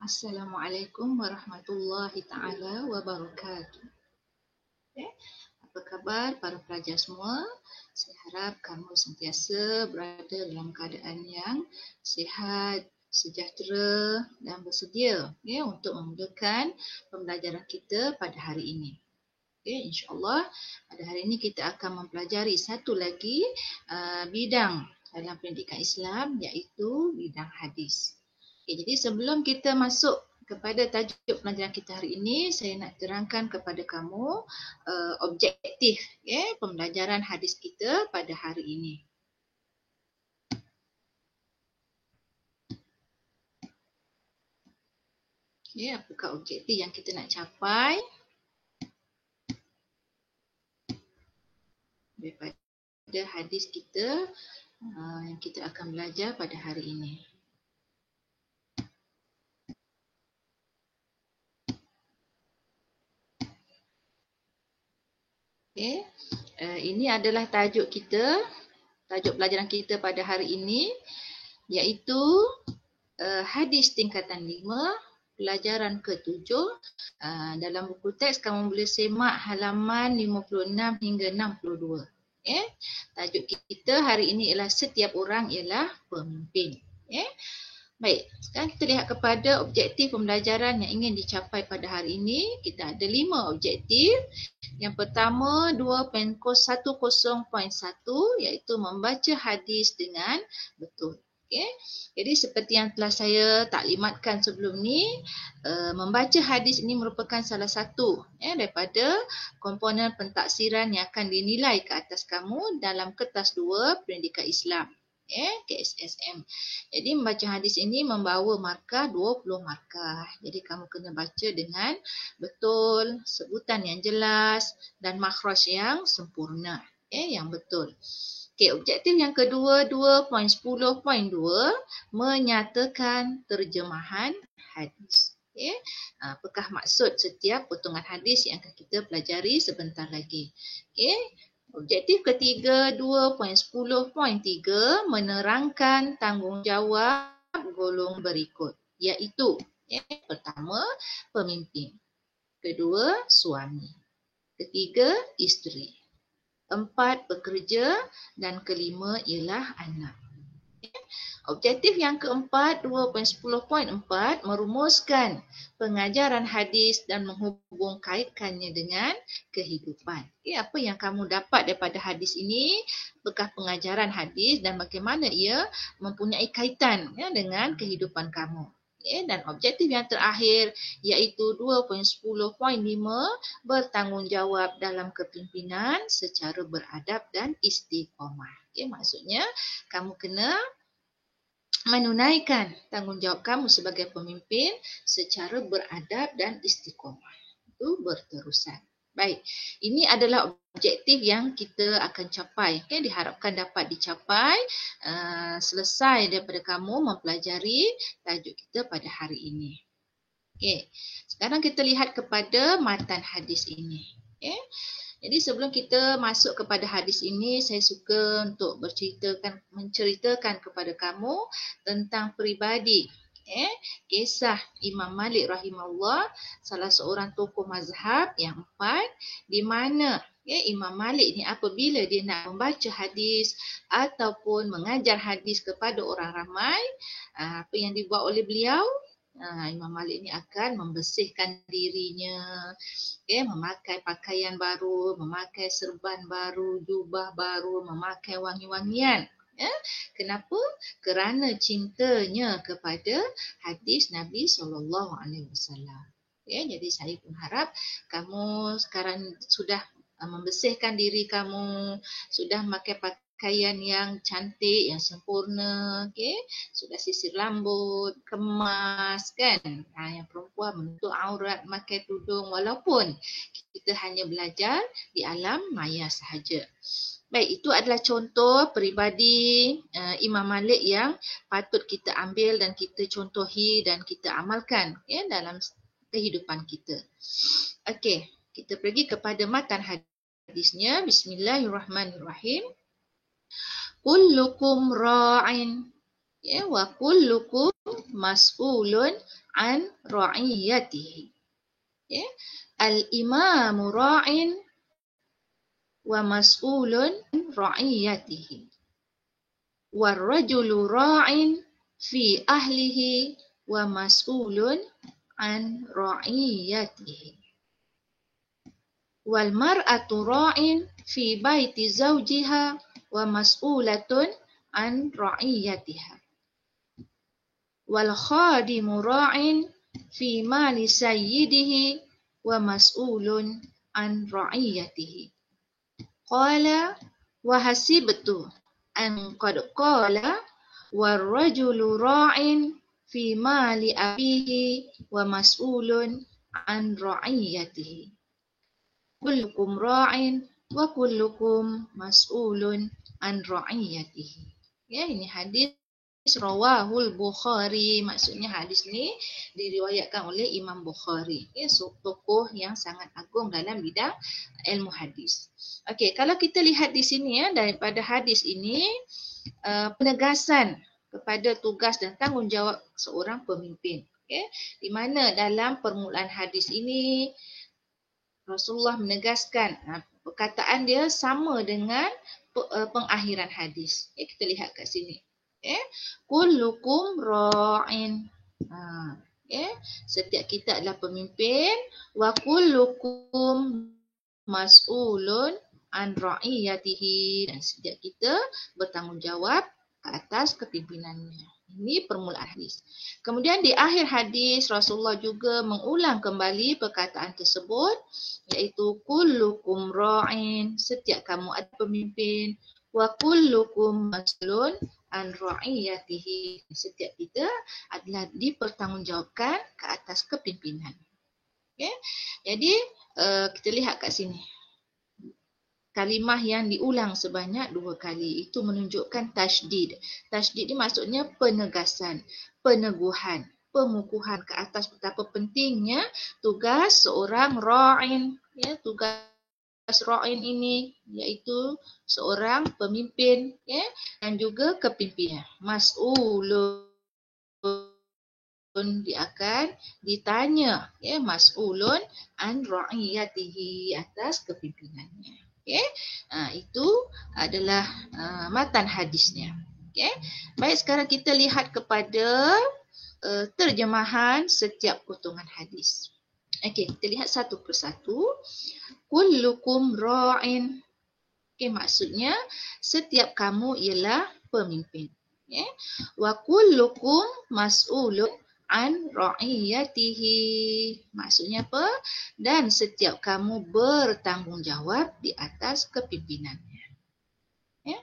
Assalamualaikum warahmatullahi taala wabarakatuh. Okay. Apa khabar para pelajar semua? Saya harap kamu sentiasa berada dalam keadaan yang sihat, sejahtera dan bersedia untuk memulakan pembelajaran kita pada hari ini. InsyaAllah pada hari ini kita akan mempelajari satu lagi bidang dalam pendidikan Islam, iaitu bidang hadis. Jadi sebelum kita masuk kepada tajuk pelajaran kita hari ini, saya nak terangkan kepada kamu objektif pembelajaran hadis kita pada hari ini. Apakah objektif yang kita nak capai daripada hadis kita yang kita akan belajar pada hari ini? Ini adalah tajuk kita, tajuk pelajaran kita pada hari ini, iaitu hadis tingkatan 5, pelajaran ke-7. Dalam buku teks kamu boleh semak halaman 56 hingga 62. Tajuk kita hari ini ialah setiap orang ialah pemimpin. Baik, sekarang kita lihat kepada objektif pembelajaran yang ingin dicapai pada hari ini. Kita ada 5 objektif. Yang pertama 2.10.1 iaitu membaca hadis dengan betul. Jadi seperti yang telah saya taklimatkan sebelum ni, membaca hadis ini merupakan salah satu daripada komponen pentaksiran yang akan dinilai ke atas kamu dalam kertas 2 pendidikan Islam. KSSM. Jadi membaca hadis ini membawa markah 20 markah. Jadi kamu kena baca dengan betul, sebutan yang jelas dan makhraj yang sempurna. Yang betul. Objektif yang kedua 2.10.2 menyatakan terjemahan hadis. Apakah maksud setiap potongan hadis yang akan kita pelajari sebentar lagi. Objektif ketiga 2.10.3 menerangkan tanggungjawab golongan berikut, iaitu pertama, pemimpin, kedua, suami, ketiga, isteri, 4, pekerja dan kelima ialah anak. Objektif yang keempat 2.10.4 merumuskan pengajaran hadis dan menghubung kaitkannya dengan kehidupan. Apa yang kamu dapat daripada hadis ini? Apakah pengajaran hadis dan bagaimana ia mempunyai kaitan dengan kehidupan kamu? Dan objektif yang terakhir iaitu 2.10.5 bertanggungjawab dalam kepimpinan secara beradab dan istiqamah. Maksudnya kamu kena menunaikan tanggungjawab kamu sebagai pemimpin secara beradab dan istiqamah. Itu berterusan. Baik, ini adalah objektif yang kita akan capai. Diharapkan dapat dicapai selesai daripada kamu mempelajari tajuk kita pada hari ini. Sekarang kita lihat kepada matan hadis ini. Jadi sebelum kita masuk kepada hadis ini, saya suka untuk menceritakan kepada kamu tentang peribadi kisah Imam Malik rahimahullah, salah seorang tokoh mazhab yang 4, di mana Imam Malik ni apabila dia nak membaca hadis ataupun mengajar hadis kepada orang ramai, apa yang dibuat oleh beliau? Imam Malik ni akan membersihkan dirinya, memakai pakaian baru, memakai serban baru, jubah baru, memakai wangi-wangian. Kenapa? Kerana cintanya kepada hadis Nabi SAW. Jadi saya pun harap kamu sekarang sudah membersihkan diri kamu, sudah memakai pakaian yang cantik, yang sempurna, sudah sisir rambut, kemas kan. Yang perempuan menutup aurat, memakai tudung, walaupun kita hanya belajar di alam maya sahaja. Baik, itu adalah contoh peribadi Imam Malik yang patut kita ambil dan kita contohi dan kita amalkan dalam kehidupan kita. Okey, kita pergi kepada matan hadisnya. Bismillahirrahmanirrahim. Kullukum ra'in wa kullukum mas'ulun an ra'iyatihi. Okay. Al-imamu ra'in wa mas'ulun an ra'iyatihi. War-rajulu ra'in fi ahlihi wa mas'ulun an ra'iyatihi. Wal mar'atu ra'in fi baiti zawjiha wa mas'ulatun an ra'iyatiha. Wal khadimu ra'in fi mali sayyidihi wa mas'ulun an ra'iyatihi. Qala wa hasibtu an qad qala war rajulu ra'in fi mali abihi wa mas'ulun an ra'iyatihi. Kullukum ra'in wa kullukum mas'ulun an ra'iyatihi. Ya, ini hadis rawahul Bukhari. Maksudnya hadis ni diriwayatkan oleh Imam Bukhari. Ya, tokoh yang sangat agung dalam bidang ilmu hadis. Okey, kalau kita lihat di sini ya, daripada hadis ini penegasan kepada tugas dan tanggungjawab seorang pemimpin. Okay. Di mana dalam permulaan hadis ini Rasulullah menegaskan perkataan dia sama dengan pengakhiran hadis. Okay, kita lihat kat sini. Okay. Kullukum ra'in. Okay. Setiap kita adalah pemimpin. Wa kullukum mas'ulun an ra'iyatihi. Dan setiap kita bertanggungjawab atas kepimpinannya. Ini permulaan hadis. Kemudian di akhir hadis Rasulullah juga mengulang kembali perkataan tersebut, iaitu kullukum ra'in, setiap kamu ada pemimpin, wa kullukum mas'ulun an ra'iyatihi, setiap kita adalah dipertanggungjawabkan ke atas kepimpinan. Okay? Jadi kita lihat kat sini. Kalimah yang diulang sebanyak 2 kali. Itu menunjukkan tasydid. Tasydid ini maksudnya penegasan, peneguhan, pengukuhan ke atas betapa pentingnya tugas seorang ra'in. Ya, tugas ra'in ini iaitu seorang pemimpin, ya, dan juga kepimpinan. Mas'ulun, dia akan ditanya, ya, mas'ulun an ra'iyatihi, atas kepimpinannya. Okay. Itu adalah matan hadisnya. Okay. Baik, sekarang kita lihat kepada terjemahan setiap potongan hadis. Okay, kita lihat satu persatu. Kullukum ra'in. Okay, maksudnya setiap kamu ialah pemimpin. Okay. Wa kullukum mas'ulun an ra'iyatihi. Maksudnya apa? Dan setiap kamu bertanggungjawab di atas kepimpinannya. Ya.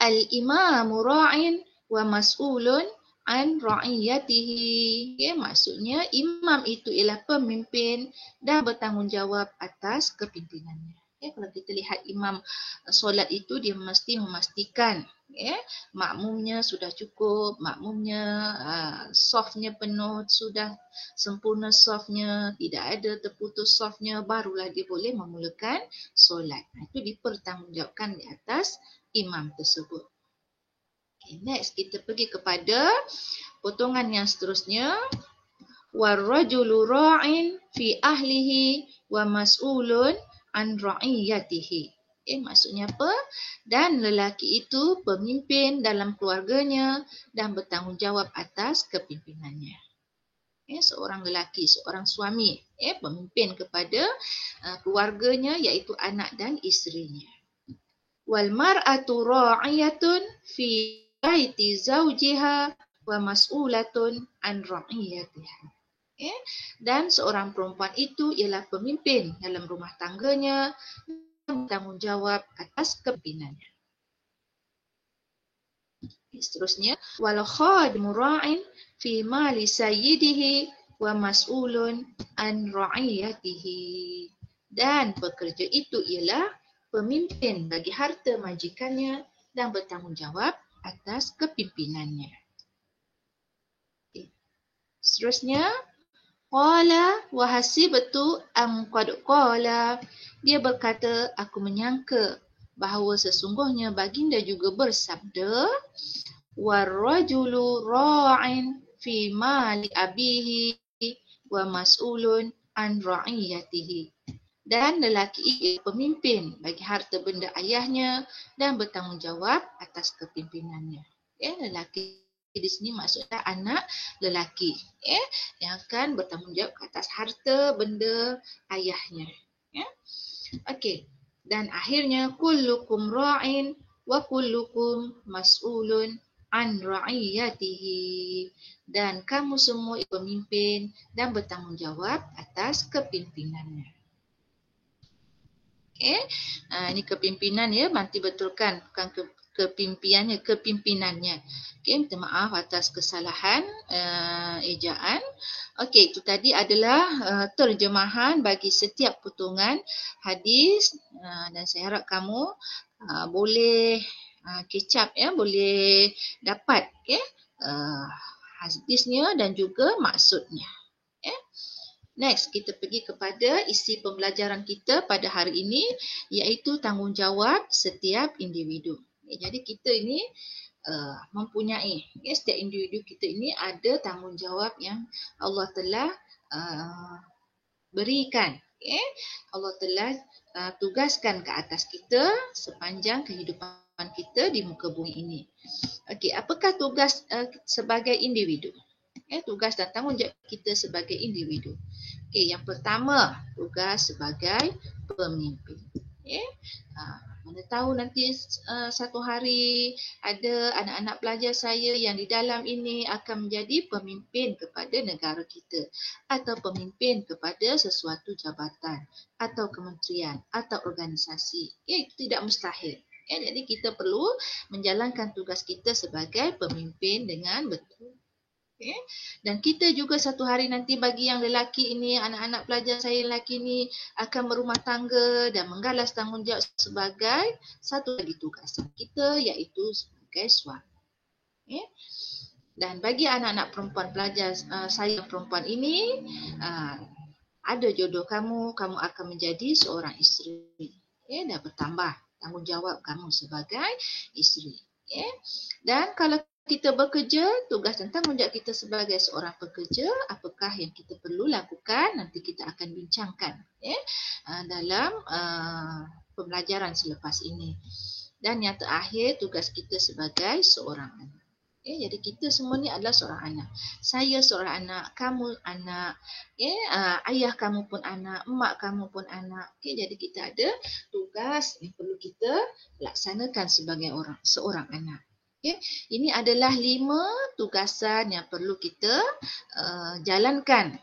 Al-imamu ra'in wa mas'ulun an ra'iyatihi. Ya, maksudnya imam itu ialah pemimpin dan bertanggungjawab atas kepimpinannya. Ya, kalau kita lihat imam solat itu, dia mesti memastikan, ya, makmumnya sudah cukup, makmumnya safnya penuh, sudah sempurna safnya, tidak ada terputus safnya, barulah dia boleh memulakan solat. Itu dipertanggungjawabkan di atas imam tersebut. Okay, next kita pergi kepada potongan yang seterusnya. War-rajulu ra'in fi ahlihi wa mas'ulun an ra'iyatihi. Maksudnya apa? Dan lelaki itu pemimpin dalam keluarganya dan bertanggungjawab atas kepimpinannya. Seorang lelaki, seorang suami, pemimpin kepada keluarganya, iaitu anak dan isterinya. Wal mar'atu ra'iyatun fi baiti zawjiha wa mas'ulatun an ra'iyatiha. Dan seorang perempuan itu ialah pemimpin dalam rumah tangganya dan bertanggungjawab atas kepimpinannya. Seterusnya, wal khadimu ra'in fi mali sayyidihi wa mas'ulun an ra'iyatihi. Dan pekerja itu ialah pemimpin bagi harta majikannya dan bertanggungjawab atas kepimpinannya. Seterusnya, qala wa hasibtu am qad qala. Dia berkata, aku menyangka bahawa sesungguhnya baginda juga bersabda, war rajulu ra'in fi mali abihi wa mas'ulun an ra'iyatihi. Dan lelaki pemimpin bagi harta benda ayahnya dan bertanggungjawab atas kepimpinannya. Lelaki di sini maksudnya anak lelaki yang akan bertanggungjawab atas harta benda ayahnya. Okey. Dan akhirnya kullukum ra'in wa kullukum mas'ulun an ra'iyatihi. Dan kamu semua pemimpin dan bertanggungjawab atas kepimpinannya. Ini kepimpinan ya, nanti betulkan bukan kepimpinannya. Minta maaf atas kesalahan ejaan. Okey, itu tadi adalah terjemahan bagi setiap potongan hadis dan saya harap kamu boleh catch up boleh dapat hadisnya dan juga maksudnya. Next, kita pergi kepada isi pembelajaran kita pada hari ini iaitu tanggungjawab setiap individu. Jadi kita ini mempunyai, setiap individu kita ini ada tanggungjawab yang Allah telah berikan. Allah telah tugaskan ke atas kita sepanjang kehidupan kita di muka bumi ini. Okey, apakah tugas sebagai individu? Tugas dan tanggungjawab kita sebagai individu. Okey, yang pertama, tugas sebagai pemimpin. Mana tahu nanti satu hari ada anak-anak pelajar saya yang di dalam ini akan menjadi pemimpin kepada negara kita atau pemimpin kepada sesuatu jabatan atau kementerian atau organisasi. Itu tidak mustahil. Jadi kita perlu menjalankan tugas kita sebagai pemimpin dengan betul. Dan kita juga satu hari nanti bagi yang lelaki ini, anak-anak pelajar saya lelaki ini akan berumah tangga dan menggalas tanggungjawab sebagai satu lagi tugasan kita iaitu sebagai suami. Dan bagi anak-anak perempuan pelajar saya perempuan ini, ada jodoh kamu akan menjadi seorang isteri. Dan bertambah tanggungjawab kamu sebagai isteri. Dan kalau kita bekerja, tugas dan tanggungjawab kita sebagai seorang pekerja, apakah yang kita perlu lakukan, nanti kita akan bincangkan dalam pembelajaran selepas ini. Dan yang terakhir, tugas kita sebagai seorang anak. Jadi kita semua ni adalah seorang anak. Saya seorang anak, kamu anak, ayah kamu pun anak, mak kamu pun anak. Jadi kita ada tugas yang perlu kita laksanakan sebagai seorang anak. Ini adalah 5 tugasan yang perlu kita jalankan.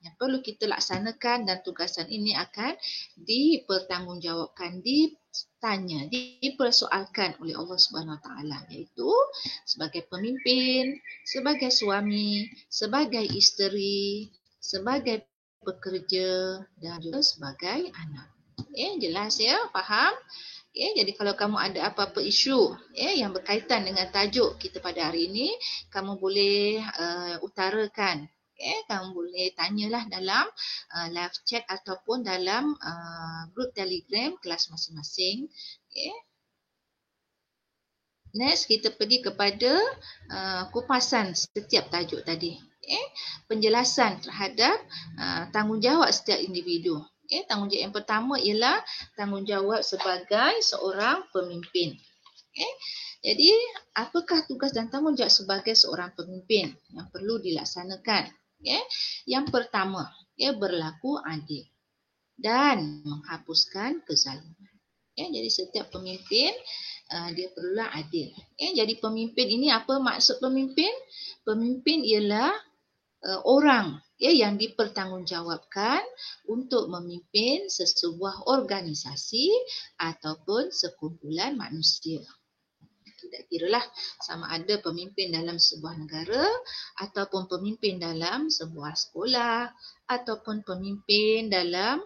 Yang perlu kita laksanakan dan tugasan ini akan dipertanggungjawabkan, ditanya, dipersoalkan oleh Allah Subhanahu Wa Taala, iaitu sebagai pemimpin, sebagai suami, sebagai isteri, sebagai pekerja dan juga sebagai anak. Jelas ya? Faham? Jadi kalau kamu ada apa-apa isu yang berkaitan dengan tajuk kita pada hari ini, kamu boleh utarakan. Kamu boleh tanyalah dalam live chat ataupun dalam grup Telegram kelas masing-masing. Next, kita pergi kepada kupasan setiap tajuk tadi. Penjelasan terhadap tanggungjawab setiap individu. Tanggungjawab yang pertama ialah tanggungjawab sebagai seorang pemimpin. Jadi, apakah tugas dan tanggungjawab sebagai seorang pemimpin yang perlu dilaksanakan? Yang pertama, berlaku adil dan menghapuskan kezaliman. Jadi, setiap pemimpin dia perlulah adil. Jadi, pemimpin ini apa maksud pemimpin? Pemimpin ialah orang yang dipertanggungjawabkan untuk memimpin sesebuah organisasi ataupun sekumpulan manusia. Tidak kiralah sama ada pemimpin dalam sebuah negara ataupun pemimpin dalam sebuah sekolah ataupun pemimpin dalam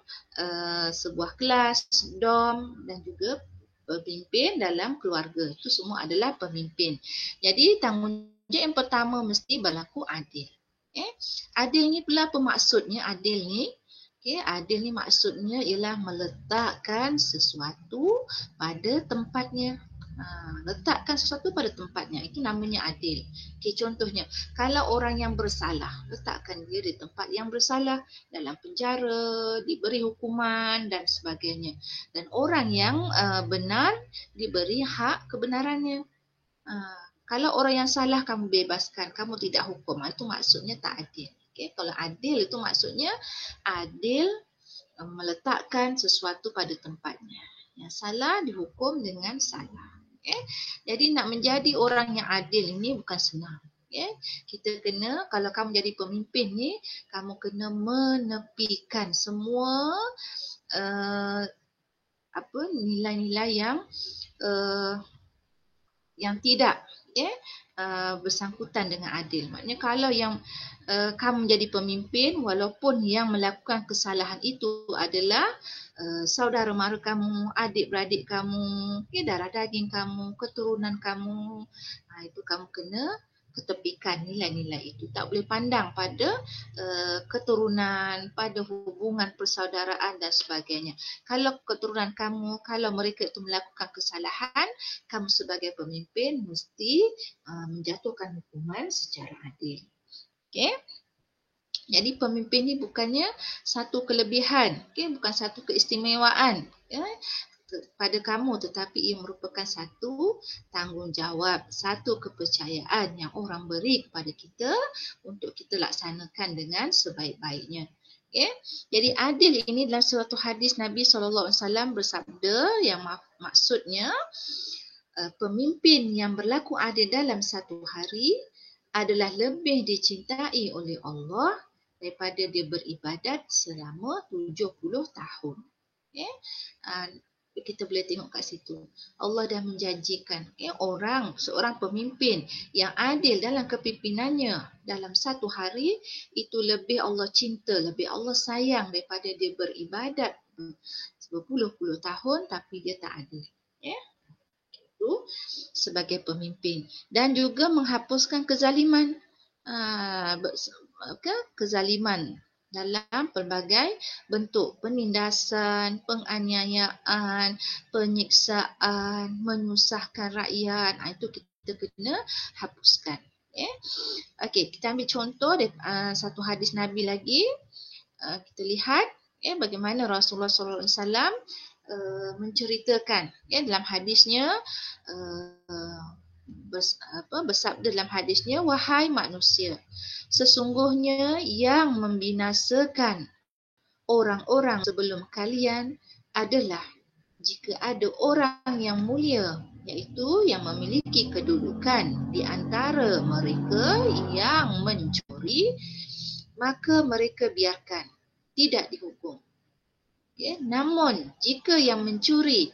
sebuah kelas, dom dan juga pemimpin dalam keluarga. Itu semua adalah pemimpin. Jadi tanggungjawab yang pertama mesti berlaku adil. Adil ni pula apa maksudnya adil ni? Adil ni maksudnya ialah meletakkan sesuatu pada tempatnya. Letakkan sesuatu pada tempatnya, itu namanya adil. Okey, contohnya, kalau orang yang bersalah, letakkan dia di tempat yang bersalah, dalam penjara, diberi hukuman dan sebagainya. Dan orang yang benar diberi hak kebenarannya. Kalau orang yang salah kamu bebaskan, kamu tidak hukum, itu maksudnya tak adil. Okey, kalau adil itu maksudnya adil meletakkan sesuatu pada tempatnya. Yang salah dihukum dengan salah. Okay? Jadi nak menjadi orang yang adil ini bukan senang. Okay? Kita kena, kalau kamu jadi pemimpin ni, kamu kena menepikan semua nilai-nilai yang tidak bersangkutan dengan adil. Maknanya kalau yang kamu menjadi pemimpin, walaupun yang melakukan kesalahan itu adalah saudara mara kamu, adik-beradik kamu, darah daging kamu, keturunan kamu, itu kamu kena ketepikan nilai-nilai itu. Tak boleh pandang pada keturunan, pada hubungan persaudaraan dan sebagainya. Kalau keturunan kamu, kalau mereka itu melakukan kesalahan, kamu sebagai pemimpin mesti menjatuhkan hukuman secara adil. Okey? Jadi pemimpin ni bukannya satu kelebihan, bukan satu keistimewaan pada kamu, tetapi ia merupakan satu tanggungjawab, satu kepercayaan yang orang beri kepada kita untuk kita laksanakan dengan sebaik-baiknya. Okay? Jadi adil ini dalam suatu hadis Nabi SAW bersabda yang maksudnya pemimpin yang berlaku adil dalam satu hari adalah lebih dicintai oleh Allah daripada dia beribadat selama 70 tahun. Okay? Kita boleh tengok kat situ. Allah dah menjanjikan seorang pemimpin yang adil dalam kepimpinannya dalam satu hari, itu lebih Allah cinta, lebih Allah sayang daripada dia beribadat berpuluh-puluh tahun tapi dia tak adil. Itu sebagai pemimpin. Dan juga menghapuskan kezaliman. Kezaliman dalam pelbagai bentuk, penindasan, penganiayaan, penyiksaan, menyusahkan rakyat, itu kita kena hapuskan. Okey, kita ambil contoh satu hadis Nabi lagi. Kita lihat bagaimana Rasulullah SAW menceritakan dalam hadisnya, bersabda dalam hadisnya, wahai manusia, sesungguhnya yang membinasakan orang-orang sebelum kalian adalah jika ada orang yang mulia, iaitu yang memiliki kedudukan di antara mereka yang mencuri, maka mereka biarkan, tidak dihukum. Namun jika yang mencuri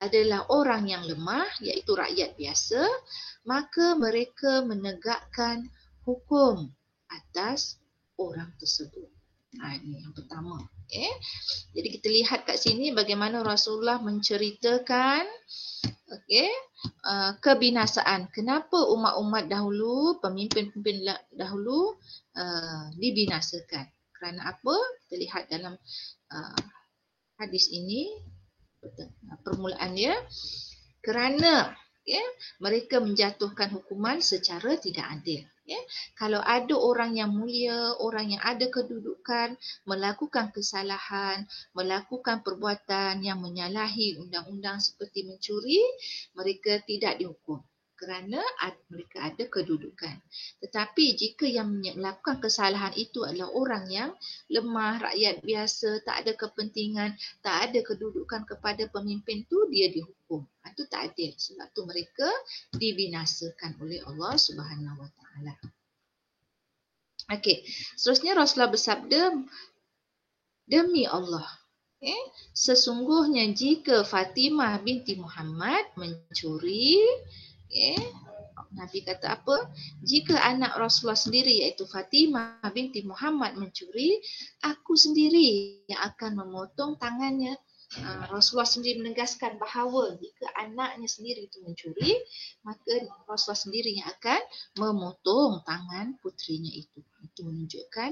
adalah orang yang lemah, iaitu rakyat biasa, maka mereka menegakkan hukum atas orang tersebut. Ini yang pertama. Jadi kita lihat kat sini bagaimana Rasulullah menceritakan kebinasaan. Kenapa umat-umat dahulu, pemimpin-pemimpin dahulu dibinasakan. Kerana apa? Kita lihat dalam hadis ini, permulaan dia, kerana mereka menjatuhkan hukuman secara tidak adil. Kalau ada orang yang mulia, orang yang ada kedudukan melakukan kesalahan, melakukan perbuatan yang menyalahi undang-undang seperti mencuri, mereka tidak dihukum kerana mereka ada kedudukan. Tetapi jika yang melakukan kesalahan itu adalah orang yang lemah, rakyat biasa, tak ada kepentingan, tak ada kedudukan kepada pemimpin tu, dia dihukum. Itu tak adil. Sebab tu mereka dibinasakan oleh Allah Subhanahu Wa Taala. Okey, seterusnya Rasulullah bersabda, demi Allah, sesungguhnya jika Fatimah binti Muhammad mencuri, Nabi kata apa? Jika anak Rasulullah sendiri iaitu Fatimah binti Muhammad mencuri, aku sendiri yang akan memotong tangannya. Rasulullah sendiri menegaskan bahawa jika anaknya sendiri itu mencuri, maka Rasulullah sendiri yang akan memotong tangan putrinya itu. Itu menunjukkan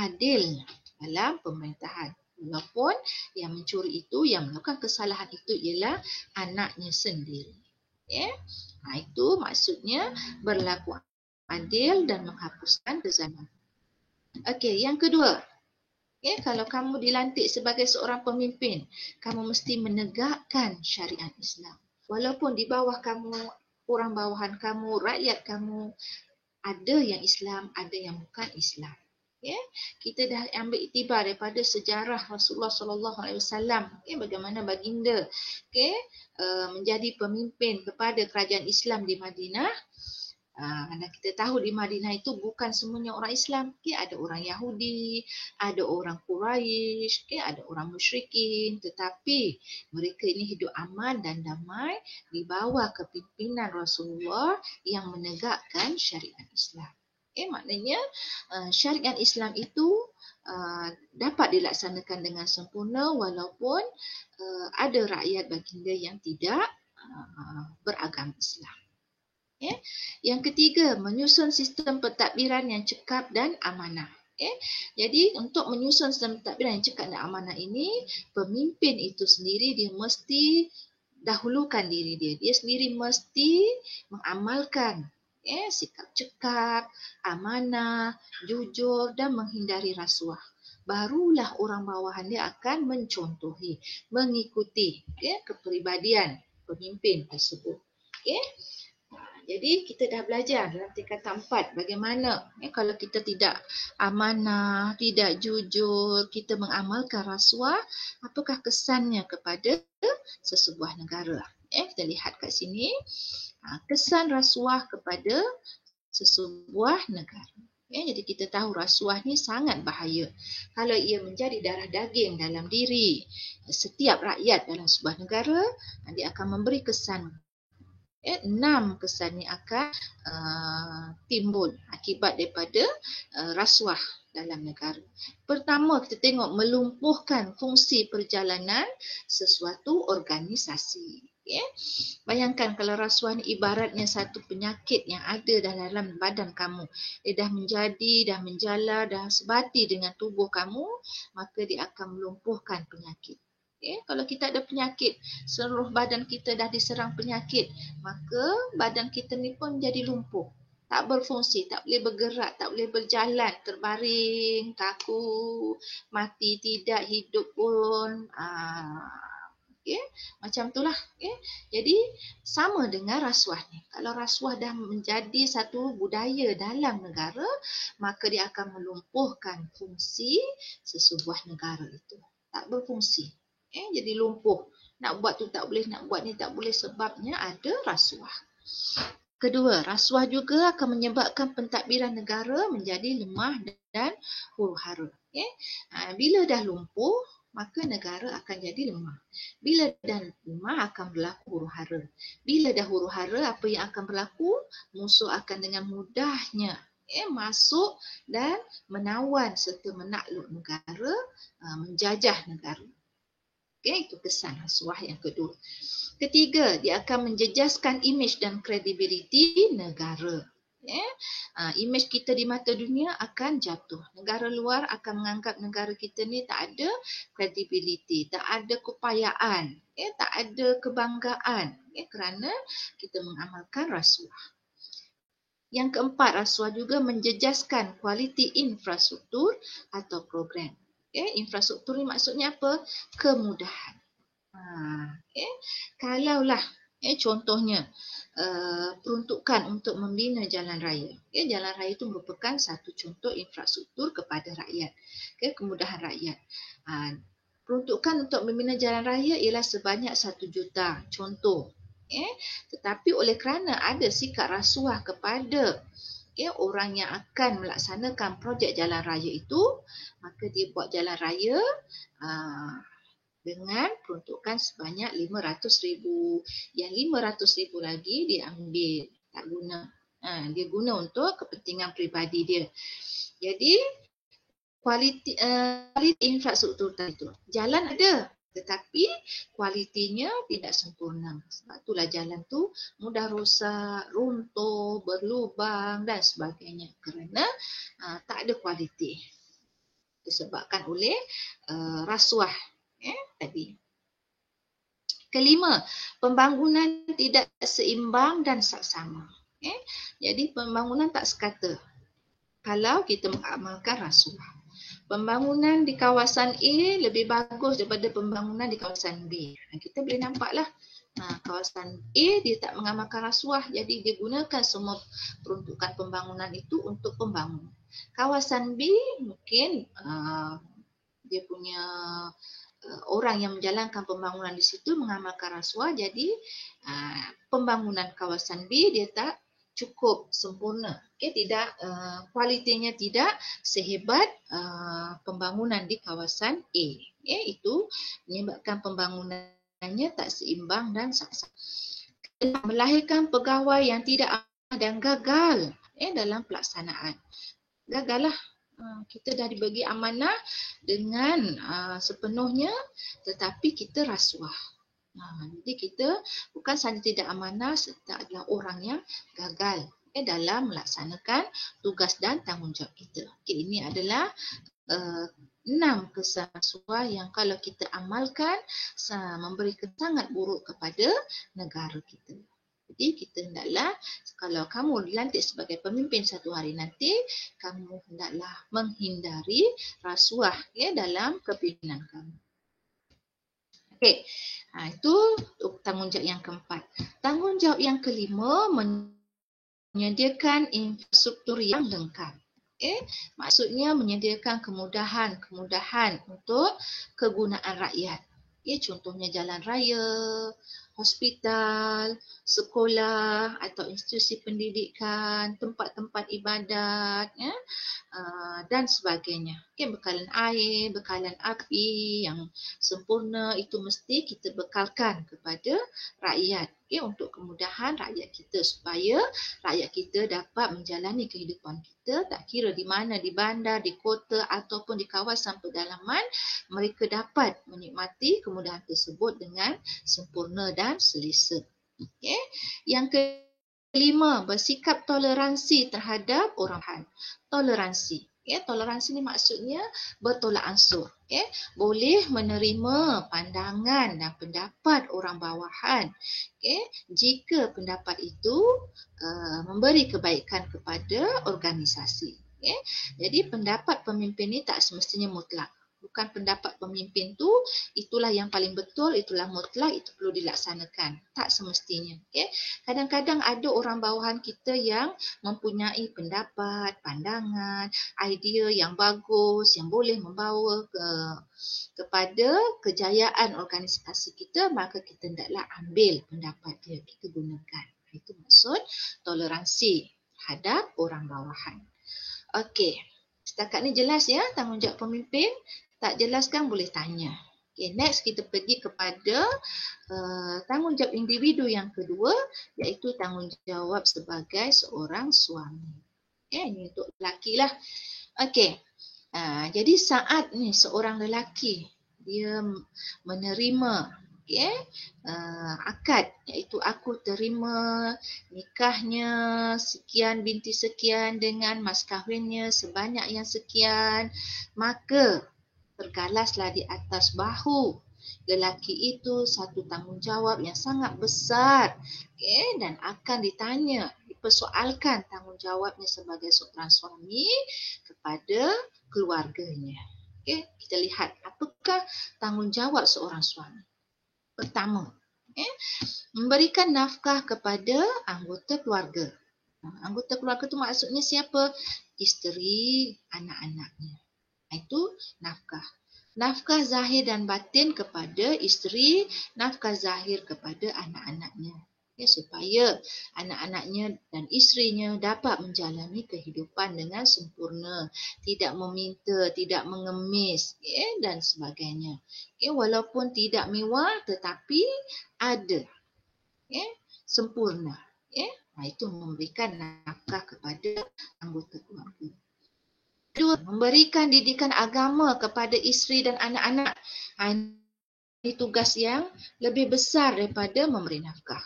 adil dalam pemerintahan. Walaupun yang mencuri itu, yang melakukan kesalahan itu ialah anaknya sendiri. Ya. Itu maksudnya berlaku adil dan menghapuskan kezaliman. Okey, yang kedua, kalau kamu dilantik sebagai seorang pemimpin, kamu mesti menegakkan syariat Islam. Walaupun di bawah kamu, orang bawahan kamu, rakyat kamu, ada yang Islam, ada yang bukan Islam. Kita dah ambil iktibar daripada sejarah Rasulullah sallallahu alaihi wasallam, bagaimana baginda menjadi pemimpin kepada kerajaan Islam di Madinah. Dan kita tahu di Madinah itu bukan semuanya orang Islam. Ada orang Yahudi, ada orang Quraisy, ada orang musyrikin. Tetapi mereka ini hidup aman dan damai di bawah kepimpinan Rasulullah yang menegakkan syariat Islam. Maknanya syariat Islam itu dapat dilaksanakan dengan sempurna walaupun ada rakyat baginda yang tidak beragama Islam. Yang ketiga, menyusun sistem pentadbiran yang cekap dan amanah. Jadi untuk menyusun sistem pentadbiran yang cekap dan amanah ini, pemimpin itu sendiri dia mesti dahulukan diri dia. Dia sendiri mesti mengamalkan sikap cekap, amanah, jujur dan menghindari rasuah. Barulah orang bawahan dia akan mencontohi, mengikuti kepribadian pemimpin tersebut. Jadi kita dah belajar dalam tingkatan 4 bagaimana kalau kita tidak amanah, tidak jujur, kita mengamalkan rasuah, apakah kesannya kepada sesebuah negara. Kita lihat kat sini, kesan rasuah kepada sesebuah negara. Jadi kita tahu rasuah ni sangat bahaya. Kalau ia menjadi darah daging dalam diri setiap rakyat dalam sebuah negara, dia akan memberi kesan 6 kesan yang akan timbul akibat daripada rasuah dalam negara. Pertama, kita tengok melumpuhkan fungsi perjalanan sesuatu organisasi. Bayangkan kalau rasuah ni ibaratnya satu penyakit yang ada dalam badan kamu. Dia dah menjadi, dah menjala, dah sebati dengan tubuh kamu, maka dia akan melumpuhkan penyakit. Kalau kita ada penyakit, seluruh badan kita dah diserang penyakit, maka badan kita ni pun jadi lumpuh. Tak berfungsi, tak boleh bergerak, tak boleh berjalan, terbaring, kaku, mati tidak, hidup pun. Macam itulah. Jadi sama dengan rasuah ni. Kalau rasuah dah menjadi satu budaya dalam negara, maka dia akan melumpuhkan fungsi sesebuah negara itu. Tak berfungsi. Jadi lumpuh. Nak buat tu tak boleh, nak buat ni tak boleh sebabnya ada rasuah. Kedua, rasuah juga akan menyebabkan pentadbiran negara menjadi lemah dan huru-hara. Bila dah lumpuh, maka negara akan jadi lemah. Bila dah lemah akan berlaku huru-hara. Bila dah huru-hara, apa yang akan berlaku? Musuh akan dengan mudahnya masuk dan menawan serta menakluk negara, menjajah negara. Itu kesan rasuah yang kedua. Ketiga, dia akan menjejaskan imej dan kredibiliti negara. Imej kita di mata dunia akan jatuh. Negara luar akan menganggap negara kita ni tak ada kredibiliti, tak ada keupayaan, tak ada kebanggaan kerana kita mengamalkan rasuah. Yang keempat, rasuah juga menjejaskan kualiti infrastruktur atau program. Infrastruktur ni maksudnya apa? Kemudahan. Kalaulah contohnya peruntukan untuk membina jalan raya. Jalan raya itu merupakan satu contoh infrastruktur kepada rakyat. Kemudahan rakyat. Peruntukan untuk membina jalan raya ialah sebanyak 1 juta. Contoh. Tetapi oleh kerana ada sikap rasuah kepada orang yang akan melaksanakan projek jalan raya itu, maka dia buat jalan raya dengan peruntukan sebanyak 500,000. Yang 500,000 lagi dia ambil, tak guna. Dia guna untuk kepentingan peribadi dia. Jadi kualiti infrastruktur itu, jalan ada, tetapi kualitinya tidak sempurna. Sebab itulah jalan tu mudah rosak, runtuh, berlubang dan sebagainya kerana tak ada kualiti. Disebabkan oleh rasuah tadi. Kelima, pembangunan tidak seimbang dan saksama. Jadi pembangunan tak sekata kalau kita mengamalkan rasuah. Pembangunan di kawasan A lebih bagus daripada pembangunan di kawasan B. Kita boleh nampaklah kawasan A dia tak mengamalkan rasuah, jadi dia gunakan semua peruntukan pembangunan itu untuk pembangunan. Kawasan B mungkin dia punya orang yang menjalankan pembangunan di situ mengamalkan rasuah, jadi pembangunan kawasan B dia tak cukup sempurna. Tidak kualitinya tidak sehebat pembangunan di kawasan A. Itu menyebabkan pembangunannya tak seimbang dan saksama. Melahirkan pegawai yang tidak amanah dan gagal dalam pelaksanaan. Gagal lah. Kita dah dibagi amanah dengan sepenuhnya, tetapi kita rasuah. Jadi kita bukan sahaja tidak amanah, serta adalah orang yang gagal dalam melaksanakan tugas dan tanggungjawab kita. Ini adalah 6 kesan rasuah yang kalau kita amalkan memberikan sangat buruk kepada negara kita. Jadi kita hendaklah, kalau kamu dilantik sebagai pemimpin satu hari nanti, kamu hendaklah menghindari rasuah dalam kepimpinan kamu. Okey, itu tanggungjawab yang keempat. Tanggungjawab yang kelima, menyediakan infrastruktur yang lengkap. Maksudnya menyediakan kemudahan untuk kegunaan rakyat. Contohnya jalan raya, hospital, sekolah atau institusi pendidikan, tempat-tempat ibadat, dan sebagainya. Bekalan air, bekalan api yang sempurna itu mesti kita bekalkan kepada rakyat, untuk kemudahan rakyat kita, supaya rakyat kita dapat menjalani kehidupan kita, tak kira di mana, di bandar, di kota ataupun di kawasan pedalaman, mereka dapat menikmati kemudahan tersebut dengan sempurna dan selesa. Yang kelima, bersikap toleransi terhadap orang lain. Toleransi. Toleransi ni maksudnya bertolak ansur. Boleh menerima pandangan dan pendapat orang bawahan. Jika pendapat itu memberi kebaikan kepada organisasi. Jadi pendapat pemimpin ni tak semestinya mutlak. Bukan pendapat pemimpin tu itulah yang paling betul, itulah mutlak, itu perlu dilaksanakan. Tak semestinya. Kadang-kadang ada orang bawahan kita yang mempunyai pendapat, pandangan, idea yang bagus, yang boleh membawa kepada kejayaan organisasi kita, maka kita hendaklah ambil pendapat dia, kita gunakan. Itu maksud toleransi terhadap orang bawahan. Okey, setakat ni jelas ya tanggungjawab pemimpin? Tak jelas kan boleh tanya. Next kita pergi kepada tanggungjawab individu yang kedua, iaitu tanggungjawab sebagai seorang suami. Ini untuk lelaki lah. Okey, jadi saat ni seorang lelaki dia menerima akad, iaitu aku terima nikahnya sekian binti sekian dengan mas kahwinnya sebanyak yang sekian, maka tergalaslah di atas bahu lelaki itu satu tanggungjawab yang sangat besar, dan akan ditanya, dipersoalkan tanggungjawabnya sebagai seorang suami kepada keluarganya. Kita lihat apakah tanggungjawab seorang suami. Pertama, memberikan nafkah kepada anggota keluarga. Anggota keluarga tu maksudnya siapa? Isteri, anak-anaknya. Itu nafkah. Nafkah zahir dan batin kepada isteri, nafkah zahir kepada anak-anaknya. Supaya anak-anaknya dan isterinya dapat menjalani kehidupan dengan sempurna, tidak meminta, tidak mengemis, dan sebagainya. Walaupun tidak mewah tetapi ada, sempurna. Itu memberikan nafkah kepada anggota keluarga. Kedua, memberikan didikan agama kepada isteri dan anak-anak. Ini tugas yang lebih besar daripada memberi nafkah.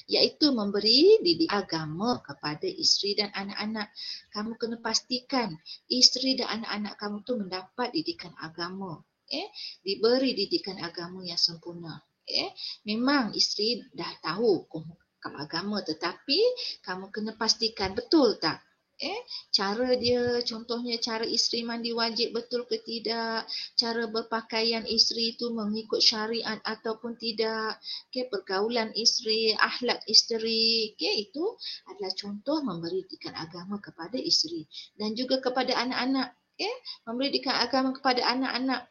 Iaitu memberi didikan agama kepada isteri dan anak-anak. Kamu kena pastikan isteri dan anak-anak kamu tu mendapat didikan agama. Diberi didikan agama yang sempurna. Memang isteri dah tahu hukum agama, tetapi kamu kena pastikan betul tak? Cara dia, contohnya cara isteri mandi wajib betul ke tidak, cara berpakaian isteri itu mengikut syariat ataupun tidak, pergaulan isteri, akhlak isteri, itu adalah contoh memberikan agama kepada isteri dan juga kepada anak-anak. Memberikan agama kepada anak-anak,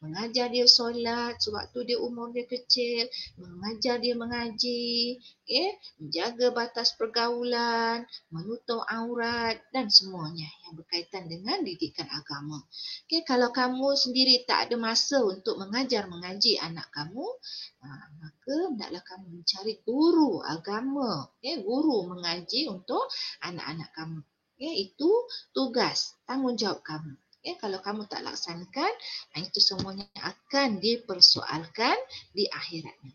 mengajar dia solat sewaktu dia umur dia kecil, mengajar dia mengaji, menjaga batas pergaulan, menutup aurat dan semuanya yang berkaitan dengan didikan agama. Kalau kamu sendiri tak ada masa untuk mengajar mengaji anak kamu, maka hendaklah kamu mencari guru agama, guru mengaji untuk anak-anak kamu. Itu tugas, tanggungjawab kamu. Kalau kamu tak laksanakan, itu semuanya akan dipersoalkan di akhiratnya.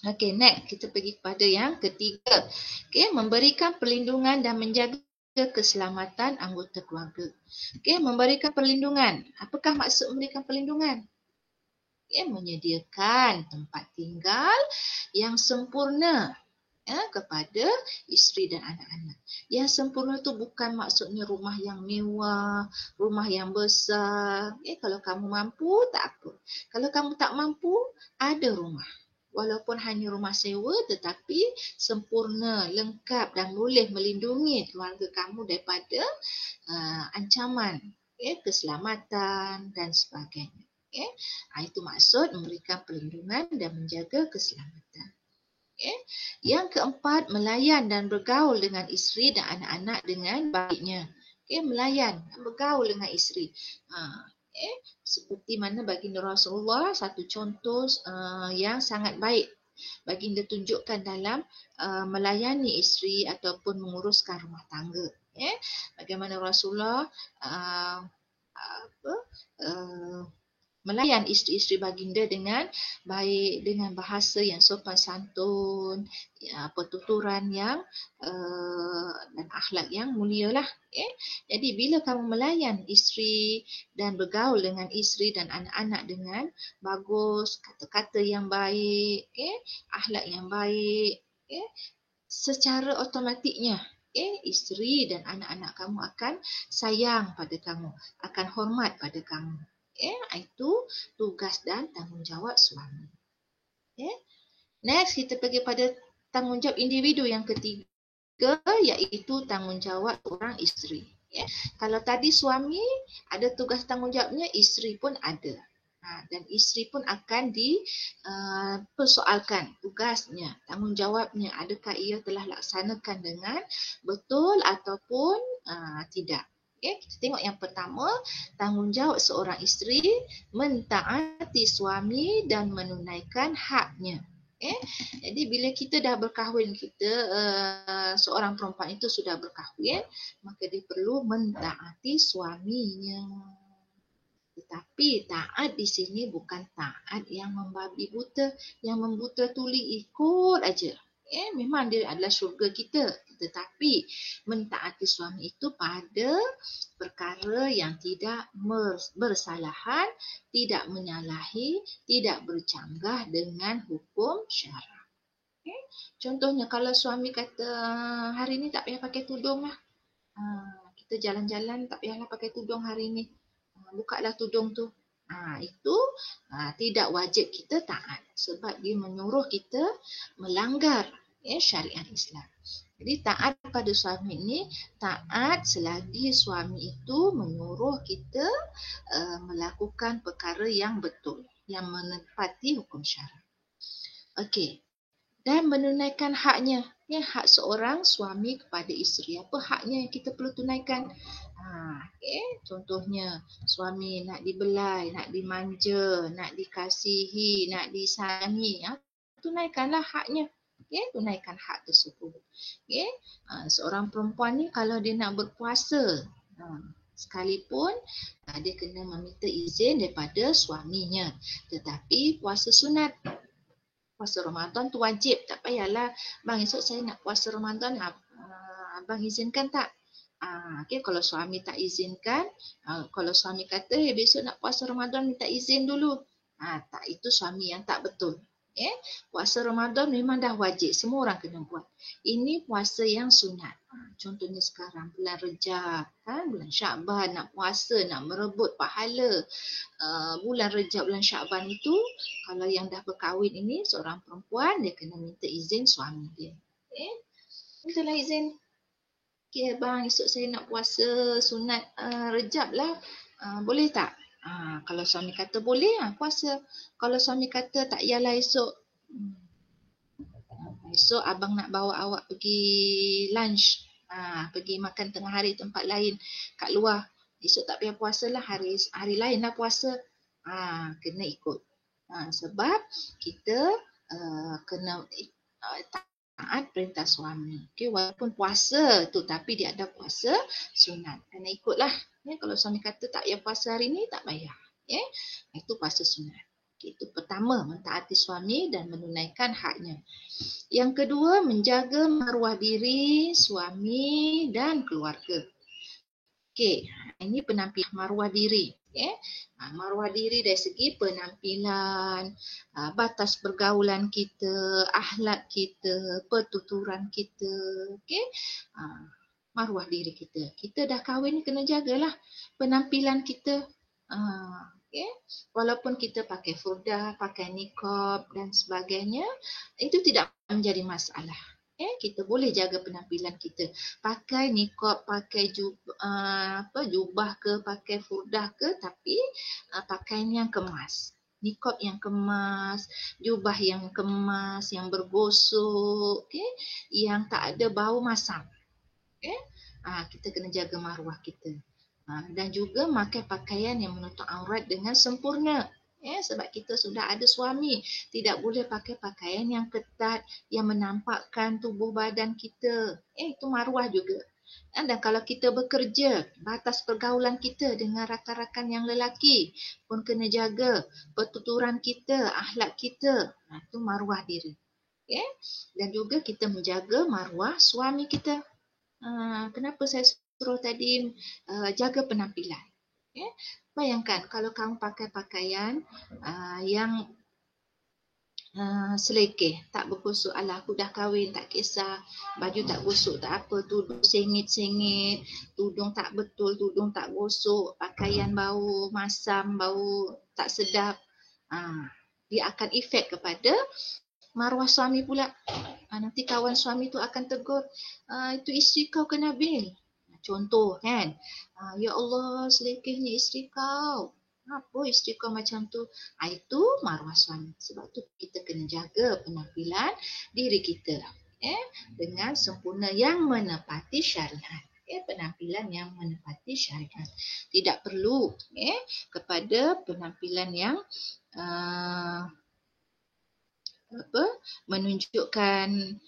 Okey, next kita pergi kepada yang ketiga. Memberikan perlindungan dan menjaga keselamatan anggota keluarga. Memberikan perlindungan. Apakah maksud memberikan perlindungan? Menyediakan tempat tinggal yang sempurna kepada isteri dan anak-anak. Yang sempurna tu bukan maksudnya rumah yang mewah, rumah yang besar. Kalau kamu mampu, tak apa. Kalau kamu tak mampu, ada rumah. Walaupun hanya rumah sewa tetapi sempurna, lengkap dan boleh melindungi keluarga kamu daripada ancaman, keselamatan dan sebagainya. Itu maksud memberikan perlindungan dan menjaga keselamatan. Yang keempat, melayan dan bergaul dengan isteri dan anak-anak dengan baiknya. Melayan dan bergaul dengan isteri. Seperti mana baginda Rasulullah, satu contoh yang sangat baik baginda tunjukkan dalam melayani isteri ataupun menguruskan rumah tangga. Bagaimana Rasulullah melayan isteri-isteri baginda dengan baik, dengan bahasa yang sopan santun, pertuturan yang dan akhlak yang mulia lah. Jadi bila kamu melayan isteri dan bergaul dengan isteri dan anak-anak dengan bagus, kata-kata yang baik, akhlak yang baik, secara otomatiknya isteri dan anak-anak kamu akan sayang pada kamu, akan hormat pada kamu. Itu tugas dan tanggungjawab suami. Next, kita pergi pada tanggungjawab individu yang ketiga, iaitu tanggungjawab seorang isteri. Kalau tadi suami ada tugas tanggungjawabnya, isteri pun ada. Dan isteri pun akan dipersoalkan tugasnya, tanggungjawabnya, adakah ia telah laksanakan dengan betul ataupun tidak. Kita tengok yang pertama, tanggungjawab seorang isteri mentaati suami dan menunaikan haknya. Jadi bila kita dah berkahwin, seorang perempuan itu sudah berkahwin, maka dia perlu mentaati suaminya. Tetapi taat di sini bukan taat yang membabi buta, yang membuta tuli ikut aja. Memang dia adalah syurga kita, tetapi mentaati suami itu pada perkara yang tidak bersalahan, tidak menyalahi, tidak bercanggah dengan hukum syarak. Contohnya kalau suami kata hari ni tak payah pakai tudung lah, kita jalan-jalan tak payahlah pakai tudung hari ni, bukalah tudung tu. Itu tidak wajib kita taat sebab dia menyuruh kita melanggar syariat Islam. Jadi taat pada suami ini taat selagi suami itu menyuruh kita melakukan perkara yang betul, yang menepati hukum syarak. Okey. Dan menunaikan haknya. Hak seorang suami kepada isteri. Apa haknya yang kita perlu tunaikan? Contohnya suami nak dibelai, nak dimanja, nak dikasihi, nak disayangi. Tunaikanlah haknya. Tunaikan hak tersebut. Seorang perempuan ni kalau dia nak berpuasa, sekalipun dia kena meminta izin daripada suaminya. Tetapi puasa sunat, puasa Ramadan tu wajib. Tak payahlah, bang esok saya nak puasa Ramadan, abang izinkan tak? Kalau suami tak izinkan, kalau suami kata besok nak puasa Ramadan minta izin dulu, Tak, itu suami yang tak betul. Puasa Ramadan memang dah wajib, semua orang kena buat. Ini puasa yang sunat. Contohnya sekarang bulan Rejab, bulan Syakban, nak puasa, nak merebut pahala. Bulan Rejab, bulan Syakban itu, kalau yang dah berkahwin ini, seorang perempuan, dia kena minta izin suami dia. Mintalah izin. Okay, bang, esok saya nak puasa sunat Rejab lah. Boleh tak? Kalau suami kata boleh, puasa. Kalau suami kata tak payahlah esok. Esok abang nak bawa awak pergi lunch. Pergi makan tengah hari tempat lain kat luar. Esok tak payah puasa lah, hari lain lah puasa. Kena ikut. Sebab kita kena taat perintah suami. Okay, walaupun puasa tu tapi dia ada puasa sunat. Kena ikutlah. Kalau suami kata tak payah puasa hari ni, tak payah. Itu puasa sunat. Okay, itu pertama, mentaati suami dan menunaikan haknya. Yang kedua, menjaga maruah diri suami dan keluarga. Okay, ini penampilan maruah diri. Maruah diri dari segi penampilan, batas pergaulan kita, akhlak kita, pertuturan kita. Maruah diri kita. Kita dah kahwin, kena jagalah penampilan kita. Walaupun kita pakai furdah, pakai niqab dan sebagainya, itu tidak menjadi masalah. Kita boleh jaga penampilan kita. Pakai niqab, pakai jubah ke, pakai furdah ke, tapi pakaian yang kemas. Niqab yang kemas, jubah yang kemas, yang bergosok, yang tak ada bau masam. Kita kena jaga maruah kita. Dan juga pakai pakaian yang menutup aurat dengan sempurna. Sebab kita sudah ada suami, tidak boleh pakai pakaian yang ketat, yang menampakkan tubuh badan kita. Itu maruah juga. Dan kalau kita bekerja, batas pergaulan kita dengan rakan-rakan yang lelaki pun kena jaga. Pertuturan kita, akhlak kita, itu maruah diri. Dan juga kita menjaga maruah suami kita. Kenapa saya suruh tadi jaga penampilan? Bayangkan kalau kamu pakai pakaian yang selekeh, tak bergosok. Alah, aku dah kahwin, tak kisah. Baju tak gosok, tak apa. Tudung sengit-sengit, tudung tak betul, tudung tak gosok, pakaian bau masam, bau tak sedap. Dia akan efek kepada maruah suami pula. Nanti kawan suami tu akan tegur, itu isteri kau kena bil. Contoh kan, ya Allah selekehnya isteri kau. Apa isteri kau macam tu? Itu maruah suami. Sebab tu kita kena jaga penampilan diri kita dengan sempurna yang menepati syariat. Penampilan yang menepati syariat. Tidak perlu kepada penampilan yang menunjukkan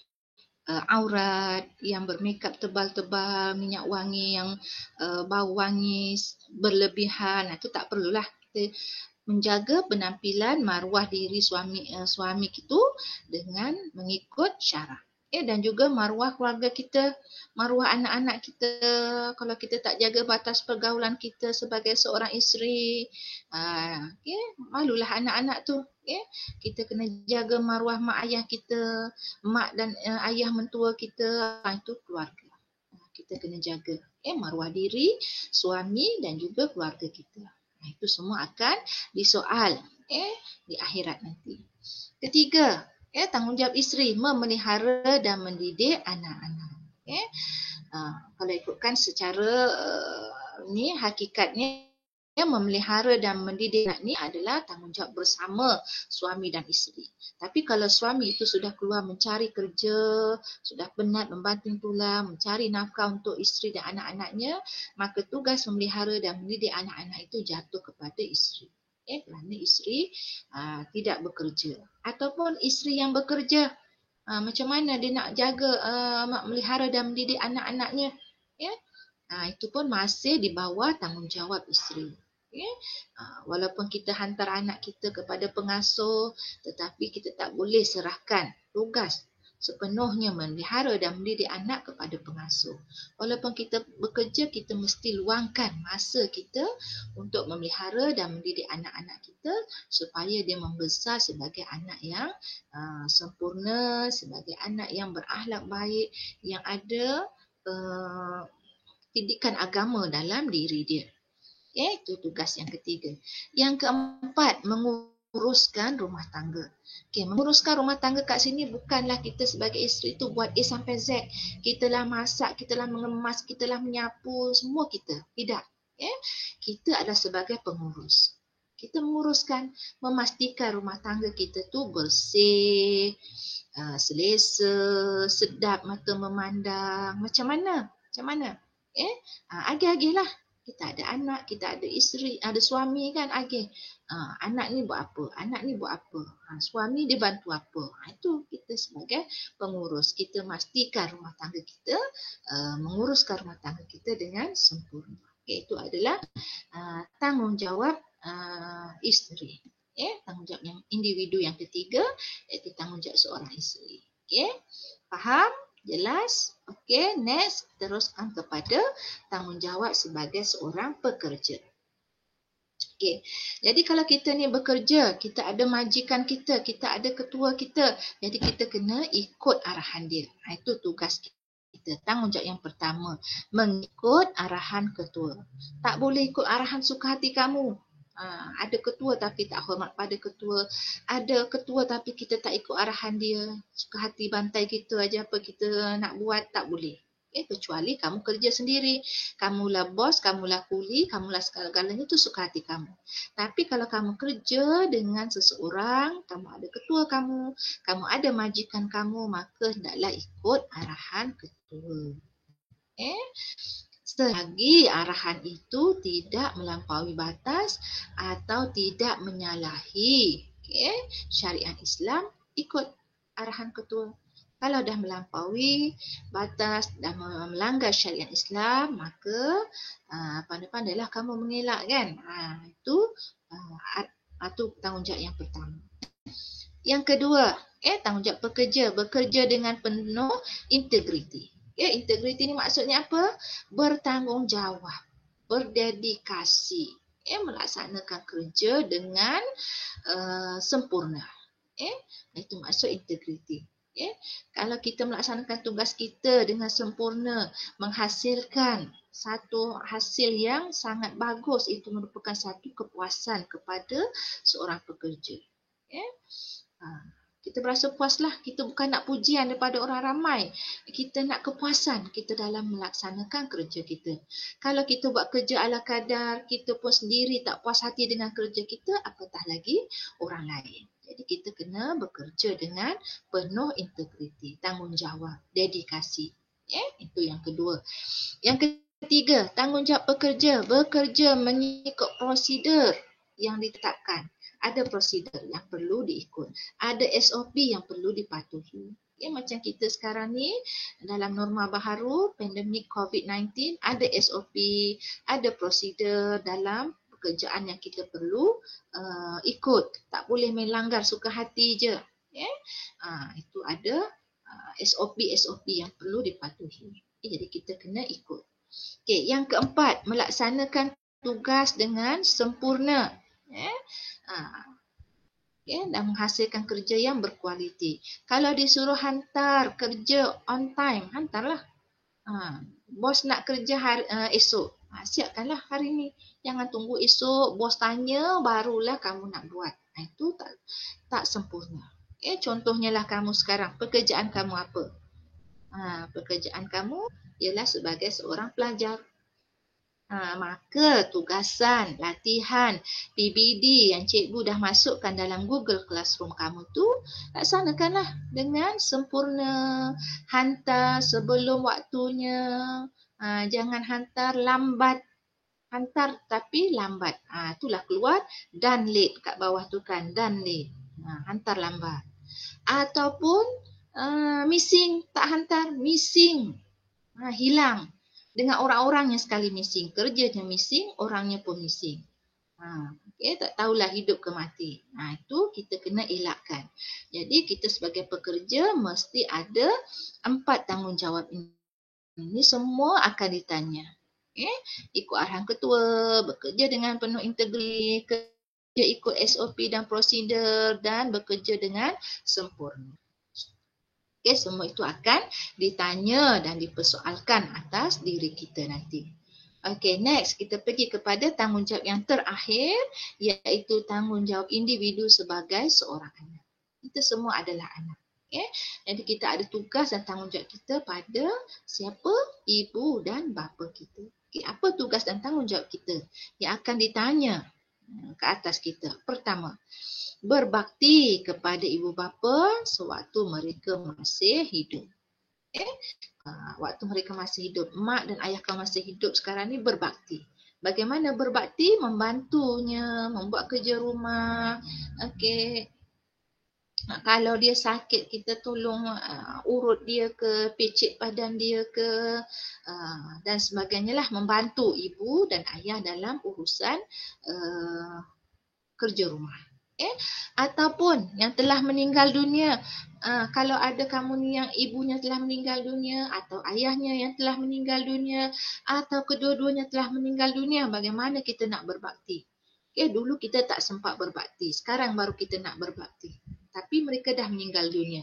aurat, yang bermakeup tebal-tebal, minyak wangi yang bau wangi berlebihan. Itu tak perlulah. Kita menjaga penampilan maruah diri suami itu dengan mengikut syarak. Dan juga maruah keluarga kita, maruah anak-anak kita. Kalau kita tak jaga batas pergaulan kita sebagai seorang isteri, malulah anak-anak tu. Kita kena jaga maruah mak ayah kita, mak dan ayah mentua kita, itu keluarga. Kita kena jaga maruah diri, suami dan juga keluarga kita. Itu semua akan disoal di akhirat nanti. Ketiga, tanggungjawab isteri memelihara dan mendidik anak-anak. Kalau ikutkan secara hakikatnya, memelihara dan mendidik anak ni adalah tanggungjawab bersama suami dan isteri. Tapi kalau suami itu sudah keluar mencari kerja, sudah penat membanting tulang, mencari nafkah untuk isteri dan anak-anaknya, maka tugas memelihara dan mendidik anak-anak itu jatuh kepada isteri. Kerana isteri tidak bekerja. Ataupun isteri yang bekerja, macam mana dia nak jaga, melihara dan mendidik anak-anaknya? Itu pun masih di bawah tanggungjawab isteri. Walaupun kita hantar anak kita kepada pengasuh, tetapi kita tak boleh serahkan tugas sepenuhnya memelihara dan mendidik anak kepada pengasuh. Walaupun kita bekerja, kita mesti luangkan masa kita untuk memelihara dan mendidik anak-anak kita supaya dia membesar sebagai anak yang sempurna, sebagai anak yang berakhlak baik, yang ada pendidikan agama dalam diri dia. Itu tugas yang ketiga. Yang keempat, menguruskan rumah tangga. Menguruskan rumah tangga kat sini bukanlah kita sebagai isteri tu buat A sampai Z. Kita lah masak, kita lah mengemas, kita lah menyapu, semua kita. Tidak. Kita adalah sebagai pengurus. Kita menguruskan, memastikan rumah tangga kita tu bersih, selesa, sedap mata memandang. Macam mana? Agih-agihlah. Kita ada anak, kita ada isteri, ada suami kan, agih. Anak ni buat apa? Anak ni buat apa? Suami dia bantu apa? Itu kita sebagai pengurus. Kita pastikan rumah tangga kita, menguruskan rumah tangga kita dengan sempurna. Itu adalah tanggungjawab isteri. Tanggungjawab yang individu yang ketiga, iaitu tanggungjawab seorang isteri. Faham? Jelas? Okey, next teruskan kepada tanggungjawab sebagai seorang pekerja. Okey. Jadi kalau kita ni bekerja, kita ada majikan kita, kita ada ketua kita, jadi kita kena ikut arahan dia. Itu tugas kita. Tanggungjawab yang pertama, mengikut arahan ketua. Tak boleh ikut arahan suka hati kamu. Ada ketua tapi tak hormat pada ketua. Ada ketua tapi kita tak ikut arahan dia. Suka hati bantai kita aja apa kita nak buat, tak boleh. Kecuali kamu kerja sendiri. Kamulah bos, kamulah kuli, kamulah segala-galanya, itu suka hati kamu. Tapi kalau kamu kerja dengan seseorang, kamu ada ketua kamu ada majikan kamu, maka hendaklah ikut arahan ketua. Selagi arahan itu tidak melampaui batas atau tidak menyalahi syariat Islam, ikut arahan ketua. Kalau dah melampaui batas dan melanggar syariat Islam, maka pandai-pandailah kamu mengelak kan. Itu tanggungjawab yang pertama. Yang kedua, tanggungjawab pekerja, bekerja dengan penuh integriti. Integriti ni maksudnya apa? Bertanggungjawab, berdedikasi, melaksanakan kerja dengan sempurna. Itu maksud integriti. Kalau kita melaksanakan tugas kita dengan sempurna, menghasilkan satu hasil yang sangat bagus, itu merupakan satu kepuasan kepada seorang pekerja. Kita berasa puaslah, kita bukan nak pujian daripada orang ramai. Kita nak kepuasan kita dalam melaksanakan kerja kita. Kalau kita buat kerja ala kadar, kita pun sendiri tak puas hati dengan kerja kita, apatah lagi orang lain. Jadi kita kena bekerja dengan penuh integriti, tanggungjawab, dedikasi. Itu yang kedua. Yang ketiga, tanggungjawab pekerja, bekerja mengikut prosedur yang ditetapkan. Ada prosedur yang perlu diikut. Ada SOP yang perlu dipatuhi. Macam kita sekarang ni dalam norma baharu pandemik COVID-19, ada SOP, ada prosedur dalam pekerjaan yang kita perlu ikut. Tak boleh melanggar suka hati je. Itu ada SOP yang perlu dipatuhi. Jadi kita kena ikut. Yang keempat, melaksanakan tugas dengan sempurna. Dan menghasilkan kerja yang berkualiti. Kalau disuruh hantar kerja on time, hantarlah. Bos nak kerja esok, siapkanlah hari ni. Jangan tunggu esok, bos tanya barulah kamu nak buat. Itu tak sempurna. Contohnya lah kamu sekarang, pekerjaan kamu apa? Pekerjaan kamu ialah sebagai seorang pelajar. Maka tugasan, latihan, PBD yang cikgu dah masukkan dalam Google Classroom kamu tu, laksanakanlah dengan sempurna. Hantar sebelum waktunya. Jangan hantar lambat. Hantar tapi lambat. Itulah keluar done late kat bawah tu kan, done late. Hantar lambat. Ataupun missing, tak hantar, missing. Hilang. Dengan orang-orang yang sekali missing. Kerjanya missing, orangnya pun missing. Tak tahulah hidup ke mati. Itu kita kena elakkan. Jadi kita sebagai pekerja mesti ada 4 tanggungjawab ini. Ini semua akan ditanya. Ikut arahan ketua, bekerja dengan penuh integriti, kerja ikut SOP dan prosedur dan bekerja dengan sempurna. Semua itu akan ditanya dan dipersoalkan atas diri kita nanti. Next kita pergi kepada tanggungjawab yang terakhir, iaitu tanggungjawab individu sebagai seorang anak. Kita semua adalah anak. Jadi kita ada tugas dan tanggungjawab kita pada siapa? Ibu dan bapa kita. Apa tugas dan tanggungjawab kita yang akan ditanya ke atas kita? Pertama, berbakti kepada ibu bapa sewaktu mereka masih hidup. Waktu mereka masih hidup, mak dan ayah kau masih hidup sekarang ni, berbakti. Bagaimana berbakti? Membantunya, membuat kerja rumah. Kalau dia sakit, kita tolong urut dia ke, picit badan dia ke, dan sebagainya lah. Membantu ibu dan ayah dalam urusan kerja rumah. Ataupun yang telah meninggal dunia. Kalau ada kamu ni yang ibunya telah meninggal dunia atau ayahnya yang telah meninggal dunia atau kedua-duanya telah meninggal dunia, bagaimana kita nak berbakti? Dulu kita tak sempat berbakti, sekarang baru kita nak berbakti. Tapi mereka dah meninggal dunia.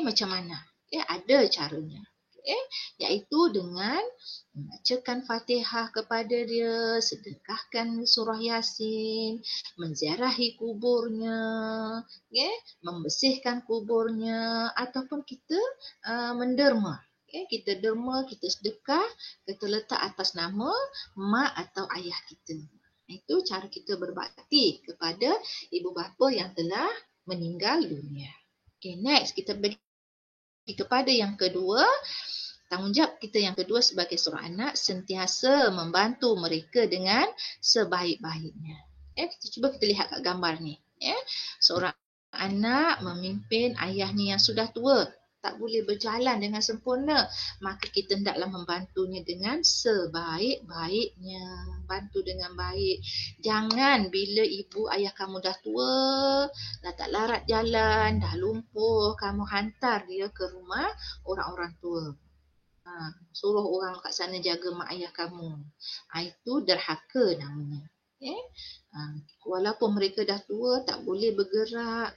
Macam mana? Ada caranya. Iaitu dengan membacakan Fatihah kepada dia, sedekahkan surah Yasin, menziarahi kuburnya, membersihkan kuburnya, ataupun kita menderma. Kita derma, kita sedekah, kita letak atas nama mak atau ayah kita. Itu cara kita berbakti kepada ibu bapa yang telah meninggal dunia. Next kita pergi kepada yang kedua. Tanggungjawab kita yang kedua sebagai seorang anak, sentiasa membantu mereka dengan sebaik-baiknya. Cuba kita lihat kat gambar ni. Seorang anak memimpin ayahnya yang sudah tua, tak boleh berjalan dengan sempurna, maka kita hendaklah membantunya dengan sebaik-baiknya. Bantu dengan baik. Jangan bila ibu ayah kamu dah tua, dah tak larat jalan, dah lumpuh, kamu hantar dia ke rumah orang-orang tua. Suruh orang kat sana jaga mak ayah kamu. Itu derhaka namanya. Walaupun mereka dah tua, tak boleh bergerak,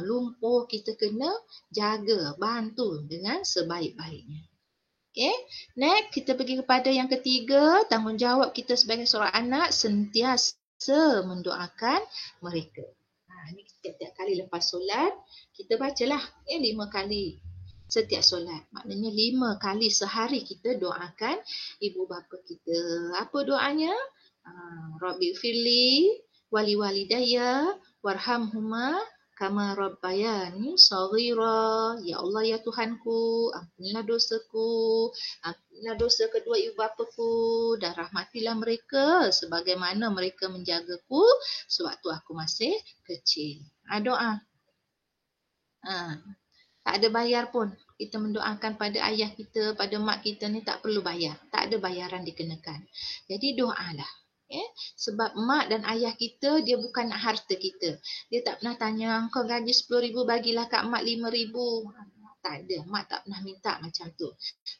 lumpuh, kita kena jaga, bantu dengan sebaik-baiknya. Next kita pergi kepada yang ketiga, tanggungjawab kita sebagai seorang anak, sentiasa mendoakan mereka. Ini setiap kali lepas solat, kita bacalah 5 kali. Setiap solat. Maknanya 5 kali sehari kita doakan ibu bapa kita. Apa doanya? Rabbi firli wali walidayya warhamhuma kama rabbayani shaghira. Ya Allah, ya Tuhanku, ampunilah dosaku, ampunilah dosa kedua ibu bapaku, dan rahmatilah mereka sebagaimana mereka menjagaku sewaktu aku masih kecil. Doa. Tak ada bayar pun. Kita mendoakan pada ayah kita, pada mak kita ni tak perlu bayar. Tak ada bayaran dikenakan. Jadi doalah. Sebab mak dan ayah kita, dia bukan nak harta kita. Dia tak pernah tanya, kau gaji 10,000, bagilah kat mak 5,000. Tak ada. Mak tak pernah minta macam tu.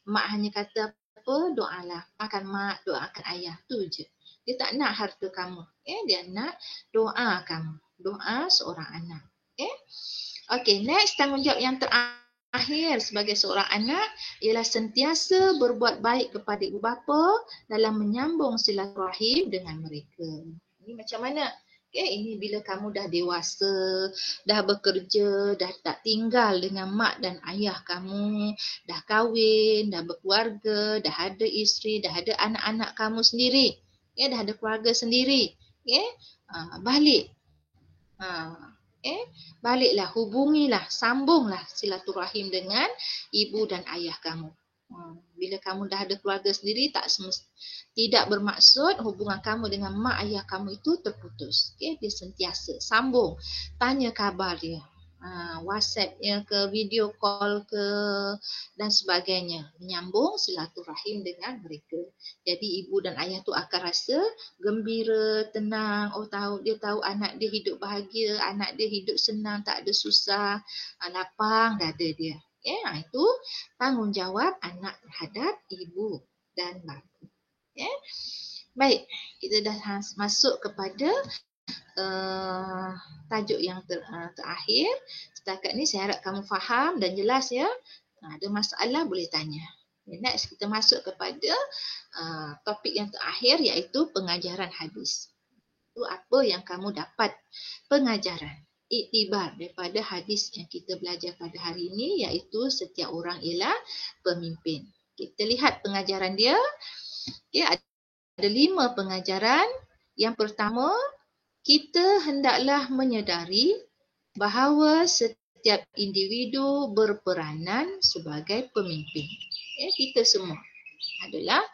Mak hanya kata apa? Doalah. Makan mak, doakan ayah. Tu je. Dia tak nak harta kamu. Dia nak doa kamu. Doa seorang anak. Next, tanggungjawab yang terakhir sebagai seorang anak ialah sentiasa berbuat baik kepada ibu bapa dalam menyambung silaturahim dengan mereka. Ini macam mana? Ini bila kamu dah dewasa, dah bekerja, dah tak tinggal dengan mak dan ayah kamu, dah kahwin, dah berkeluarga, dah ada isteri, dah ada anak-anak kamu sendiri, dah ada keluarga sendiri. Balik. Baliklah, hubungilah, sambunglah silaturahim dengan ibu dan ayah kamu. Bila kamu dah ada keluarga sendiri, tidak bermaksud hubungan kamu dengan mak ayah kamu itu terputus. Dia sentiasa sambung, tanya khabar dia. WhatsApp-nya ke, video call ke dan sebagainya, menyambung silaturahim dengan mereka. Jadi ibu dan ayah tu akan rasa gembira, tenang. Oh, dia tahu anak dia hidup bahagia, anak dia hidup senang, tak ada susah, lapang dada dia. Itu tanggungjawab anak terhadap ibu dan bapa. Baik, kita dah masuk kepada tajuk yang terakhir. Setakat ni saya harap kamu faham dan jelas ya. Ada masalah boleh tanya. Next kita masuk kepada topik yang terakhir iaitu pengajaran hadis. Itu apa yang kamu dapat pengajaran, iktibar daripada hadis yang kita belajar pada hari ini, iaitu setiap orang ialah pemimpin. Kita lihat pengajaran dia. Ada 5 pengajaran. Yang pertama, kita hendaklah menyedari bahawa setiap individu berperanan sebagai pemimpin. Kita semua adalah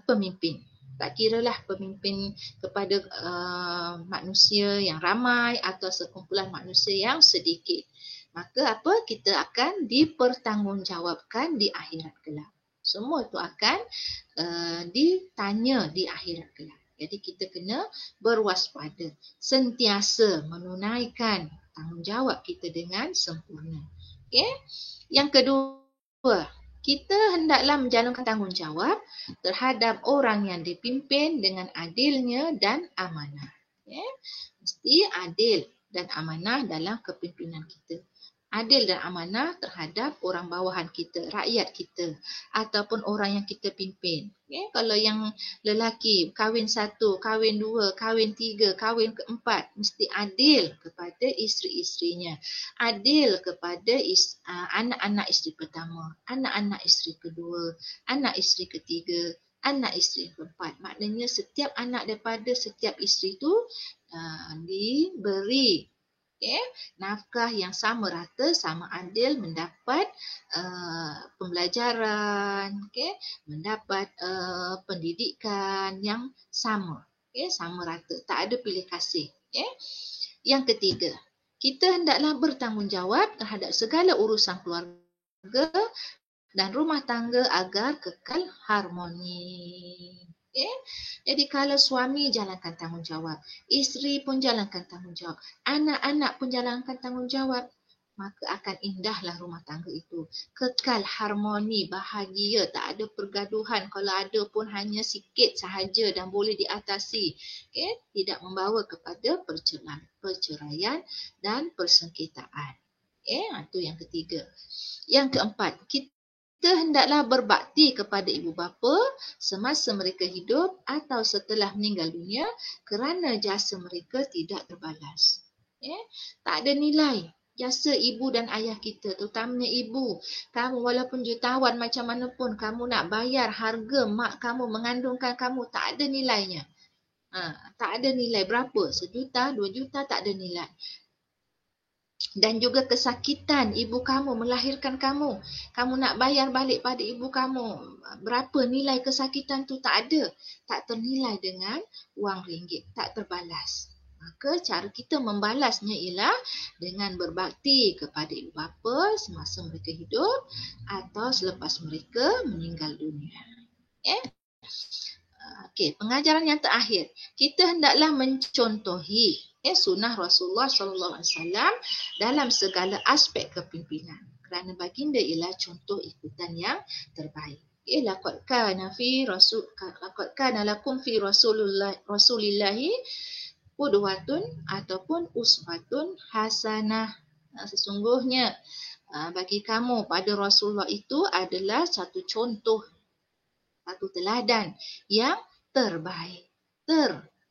pemimpin. Tak kiralah pemimpin kepada manusia yang ramai atau sekumpulan manusia yang sedikit. Maka kita akan dipertanggungjawabkan di akhirat kelak. Semua itu akan ditanya di akhirat kelak. Jadi kita kena berwaspada, sentiasa menunaikan tanggungjawab kita dengan sempurna. Yang kedua, kita hendaklah menjalankan tanggungjawab terhadap orang yang dipimpin dengan adilnya dan amanah. Mesti adil dan amanah dalam kepimpinan kita. Adil dan amanah terhadap orang bawahan kita, rakyat kita ataupun orang yang kita pimpin. Kalau yang lelaki kahwin 1, kahwin 2, kahwin 3, kahwin ke-4, mesti adil kepada isteri-isterinya. Adil kepada anak-anak isteri pertama, anak-anak isteri kedua, anak isteri ketiga, anak isteri keempat. Maknanya setiap anak daripada setiap isteri itu diberi nafkah yang sama rata, sama adil, mendapat pembelajaran, mendapat pendidikan yang sama, sama rata, tak ada pilih kasih. Yang ketiga, kita hendaklah bertanggungjawab terhadap segala urusan keluarga dan rumah tangga agar kekal harmoni. Jadi kalau suami jalankan tanggungjawab, isteri pun jalankan tanggungjawab, anak-anak pun jalankan tanggungjawab, maka akan indahlah rumah tangga itu. Kekal harmoni, bahagia, tak ada pergaduhan. Kalau ada pun hanya sikit sahaja dan boleh diatasi. Tidak membawa kepada perceraian dan persengketaan. Itu yang ketiga. Yang keempat, kita hendaklah berbakti kepada ibu bapa semasa mereka hidup atau setelah meninggal dunia kerana jasa mereka tidak terbalas. Tak ada nilai jasa ibu dan ayah kita, terutamanya ibu. Kamu walaupun jutawan macam mana pun, kamu nak bayar harga mak kamu mengandungkan kamu, tak ada nilainya. Tak ada nilai berapa, 1 juta, 2 juta, tak ada nilai. Dan juga kesakitan ibu kamu melahirkan kamu. Kamu nak bayar balik pada ibu kamu. Berapa nilai kesakitan tu, tak ada. Tak ternilai dengan wang ringgit. Tak terbalas. Maka cara kita membalasnya ialah dengan berbakti kepada ibu bapa semasa mereka hidup atau selepas mereka meninggal dunia. Pengajaran yang terakhir. Kita hendaklah mencontohi sunnah Rasulullah SAW dalam segala aspek kepimpinan. Kerana baginda ialah contoh ikutan yang terbaik. Laqad kana lakum fi Rasulillahi qudwatun ataupun uswatun hasanah. Sesungguhnya bagi kamu pada Rasulullah itu adalah satu contoh, satu teladan yang terbaik.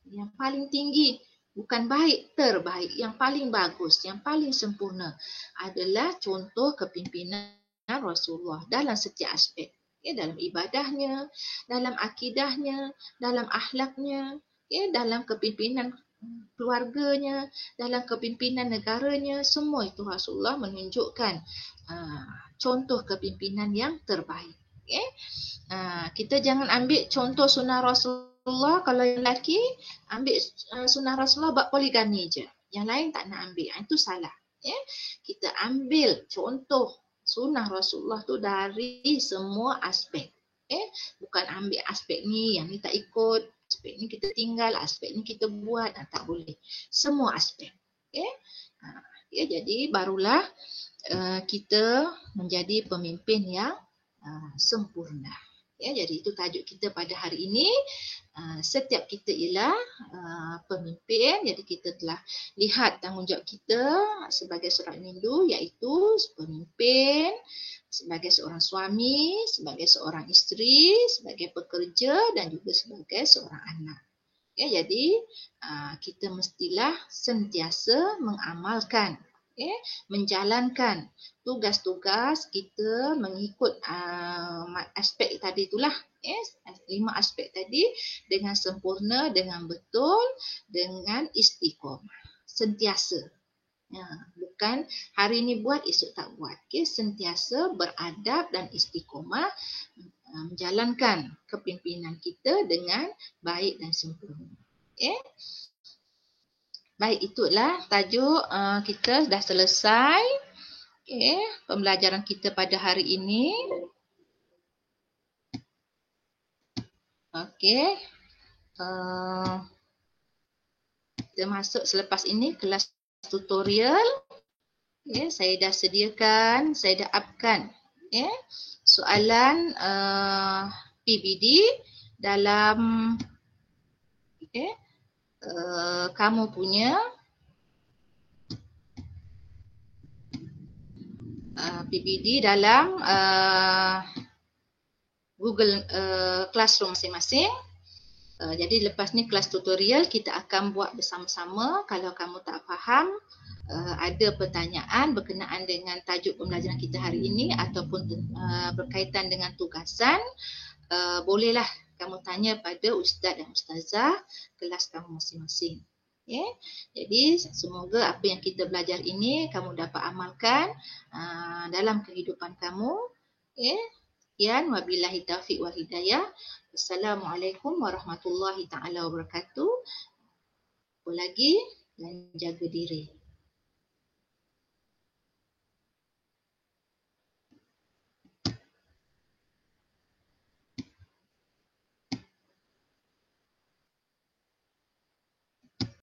Yang paling tinggi. Bukan baik, terbaik, yang paling bagus, yang paling sempurna adalah contoh kepimpinan Rasulullah dalam setiap aspek. Dalam ibadahnya, dalam akidahnya, dalam akhlaknya, dalam kepimpinan keluarganya, dalam kepimpinan negaranya, semua itu Rasulullah menunjukkan contoh kepimpinan yang terbaik. Kita jangan ambil contoh sunnah Rasulullah. Kalau yang lelaki ambil sunnah Rasulullah buat poligami je. Yang lain tak nak ambil. Itu salah. Ya, kita ambil contoh sunnah Rasulullah tu dari semua aspek. Bukan ambil aspek ni, yang ni tak ikut, aspek ni kita tinggal, aspek ni kita buat, tak boleh. Semua aspek. Jadi barulah kita menjadi pemimpin yang sempurna. Jadi itu tajuk kita pada hari ini. Setiap kita ialah pemimpin, jadi kita telah lihat tanggungjawab kita sebagai seorang Hindu, iaitu pemimpin, sebagai seorang suami, sebagai seorang isteri, sebagai pekerja dan juga sebagai seorang anak. Jadi kita mestilah sentiasa mengamalkan, menjalankan tugas-tugas kita mengikut aspek tadi itulah, 5 aspek tadi dengan sempurna, dengan betul, dengan istiqomah. Sentiasa. Bukan hari ini buat, esok tak buat. Sentiasa beradab dan istiqomah menjalankan kepimpinan kita dengan baik dan sempurna. Baik, itulah tajuk kita dah selesai. Pembelajaran kita pada hari ini. Kita masuk selepas ini kelas tutorial. Saya dah sediakan, saya dah upkan soalan PBD dalam kamu punya PBD dalam Google Classroom masing-masing. Jadi lepas ni kelas tutorial kita akan buat bersama-sama. Kalau kamu tak faham, ada pertanyaan berkenaan dengan tajuk pembelajaran kita hari ini ataupun berkaitan dengan tugasan, bolehlah kamu tanya pada ustaz dan ustazah kelas kamu masing-masing. Jadi semoga apa yang kita belajar ini kamu dapat amalkan dalam kehidupan kamu. Sekian, wabillahi taufiq wal hidayah. Assalamualaikum warahmatullahi taala wabarakatuh. Apa lagi? Dan jaga diri.